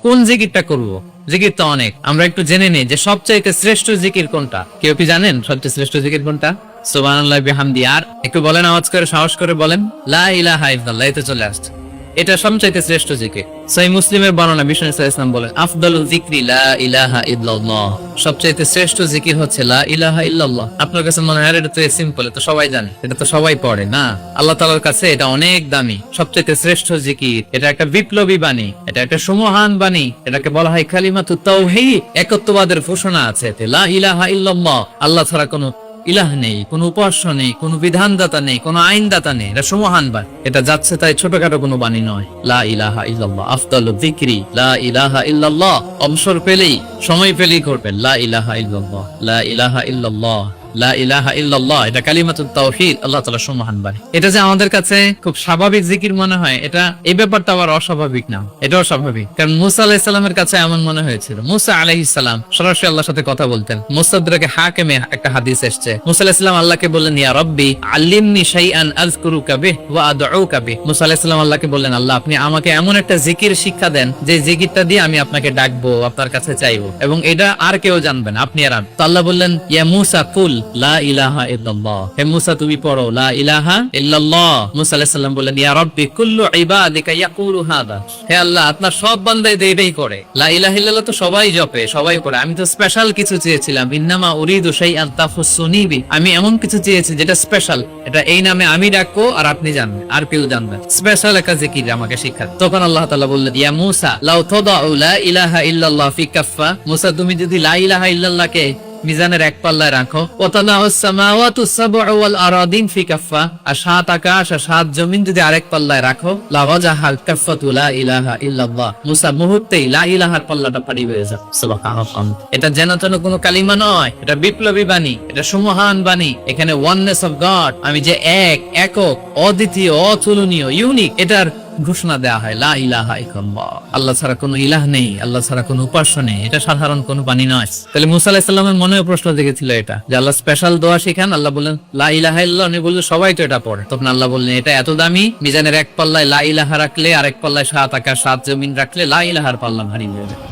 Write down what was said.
কোন জিকিরটা করব? জিকির তো অনেক, আমরা একটু জেনে নিই যে সবচাইতে শ্রেষ্ঠ জিকির কোনটা। কেউ কি জানেন সবচেয়ে শ্রেষ্ঠ জিকির কোনটা? সুবহানাল্লাহ বিহামদি। আর একটু বলেন, আওয়াজ করে, সাহস করে বলেন, লা ইলাহা ইল্লাল্লাহ। এই তো চলে আসছে, এটা সবচাইতে শ্রেষ্ঠ জিকির। সহিহ মুসলিমের বর্ণনা, বিষ্ণু সাল্লাল্লাহু আলাইহি ওয়াসাল্লাম বলেন, আফদালুল যিকরি লা ইলাহা ইল্লাল্লাহ। সবচাইতে শ্রেষ্ঠ জিকির হচ্ছে লা ইলাহা ইল্লাল্লাহ। আপনার কাছে মনে হয় এটা তো সিম্পল, এটা তো সবাই জানে, এটা তো সবাই পড়ে। না, আল্লাহ তাআলার কাছে এটা অনেক দামি, সবচাইতে শ্রেষ্ঠ জিকির। এটা একটা বিপ্লবী বাণী, এটা একটা সুমহান বাণী। এটাকে বলা হয় কালিমাতুত তাওহীদ, একত্ববাদের ঘোষণা আছে এতে। লা ইলাহা ইল্লাল্লাহ, আল্লাহ ছাড়া কোনো ইলাহ নেই, কোন উপাস্য নেই, কোন বিধানদাতা নেই, কোন আইনদাতা নেই। এটা সুমহান বাণী, এটা যাচ্ছে তাই ছোটখাটো কোনো বাণী নয়। লা ইলাহা ইল্লাল্লাহ আফদালুল যিকরি লা ইলাহা ইল্লাল্লাহ। অবসর পেলেই, সময় পেলেই করবেন লা ইলাহা ইল্লাল্লাহ, লা ইলাহা ইল্লাল্লাহ, লা ইলাহা ইল্লাল্লাহ। এটা কালিমাতুত তাওহীদ, আল্লাহ তাআলার সুমহান বাণী। এটা যে আমাদের কাছে খুব স্বাভাবিক জিকির মনে হয়, এটা এই ব্যাপারটা আবার অস্বাভাবিক না, এটাও স্বাভাবিক। কারণ মুসা আলাইহিস সালামের কাছে এমন মনে হয়েছিল। মুসা আলাইহিস সালাম সরাসরি আল্লাহর সাথে কথা বলতেন। মুসাদ্দারাকে হাকিমে একটা হাদিস এসেছে, মুসা আলাইহিস সালাম আল্লাহকে বললেন, ইয়া রাব্বি আল্লিমনি শাইআন আযকুরুকা বিহি ওয়া আদউকা বিহি। মুসা আলাইহিস সালাম আল্লাহকে বললেন, আল্লাহ আপনি আমাকে এমন একটা জিকির শিক্ষা দেন যে জিকিরটা দিয়ে আমি আপনাকে ডাকবো, আপনার কাছে চাইবো, এবং এটা আর কেউ জানবে না, আপনি আর আমি। তো আল্লাহ বললেন, ইয়া মুসা কুল লা ইলাহা ইল্লাল্লাহ। হে মুসা তুমি পড়ো লা ইলাহা ইল্লাল্লাহ। মুসা আলাইহিস সালাম বললেন, ইয়া রাব্বি কুল্লু ইবাদিকা ইয়াকুলু হাদা। হে আল্লাহ, আপনার সব বান্দাই এটাই করে, লা ইলাহা ইল্লাল্লাহ তো সবাই জপে, সবাই করে। আমি তো স্পেশাল কিছু চেয়েছিলাম, ইন্নামা উরিদু শাইআন তাফুসুনি বি। আমি এমন কিছু চেয়েছি যেটা স্পেশাল, এটা এই নামে আমি ডাকবো আর আপনি জানবেন, আর কেউ জানবে। স্পেশাল একটা জিকির আমাকে শিক্ষা। তখন আল্লাহ তাআলা বললেন, ইয়া মুসা লাউ তাদাউ লা ইলাহা ইল্লাল্লাহ ফি কাফফা। মুসা তুমি যদি লা ইলাহা ইল্লাল্লাহকে মিজানের এক পাল্লায় রাখো, ওয়াতানাউস সামাওয়াতু সাবউ ওয়াল আরাদিন ফি কাফফা, আর সাত আকাশ আর সাত জমিন যদি আরেক পাল্লায় রাখো, লা ওয়াজাহাল কাফফাতু লা ইলাহা ইল্লাল্লাহ। মুসা মুহূর্তেই লা ইলাহার পাল্লাটা ভারী হয়ে যাবে। সুবহানাল্লাহ। এটা যেন তেন কোনো কালিমা নয়, এটা বিপ্লবী বাণী, এটা সুমহান বাণী। এখানে ওয়াননেস অফ গড, আমি যে এক, একক, অদ্বিতীয়, অতুলনীয়, ইউনিক, এটার ঘোষণা দেওয়া হয়। লা ইলাহা ইল্লাল্লাহ, আল্লাহ ছাড়া কোনো ইলাহ নেই, আল্লাহ ছাড়া কোনো উপাস্য নেই। এটা সাধারণ কোনো বাণী নয়। তাহলে মুসা আলাইহিস সালামের মনেও প্রশ্ন জেগেছিল এটা, যে আল্লাহ স্পেশাল দোয়া শিখান। আল্লাহ বললেন লা ইলাহা ইল্লাল্লাহ, উনি বললেন সবাই তো এটা পড়ে। তখন আল্লাহ বললেন, এটা এত দামি, মিজানের এক পাল্লায় লা ইলাহা রাখলে, আরেক পাল্লায় সাত আকাশ সাত জমিন রাখলে লা ইলাহার পাল্লা ভারী হয়ে যাবে।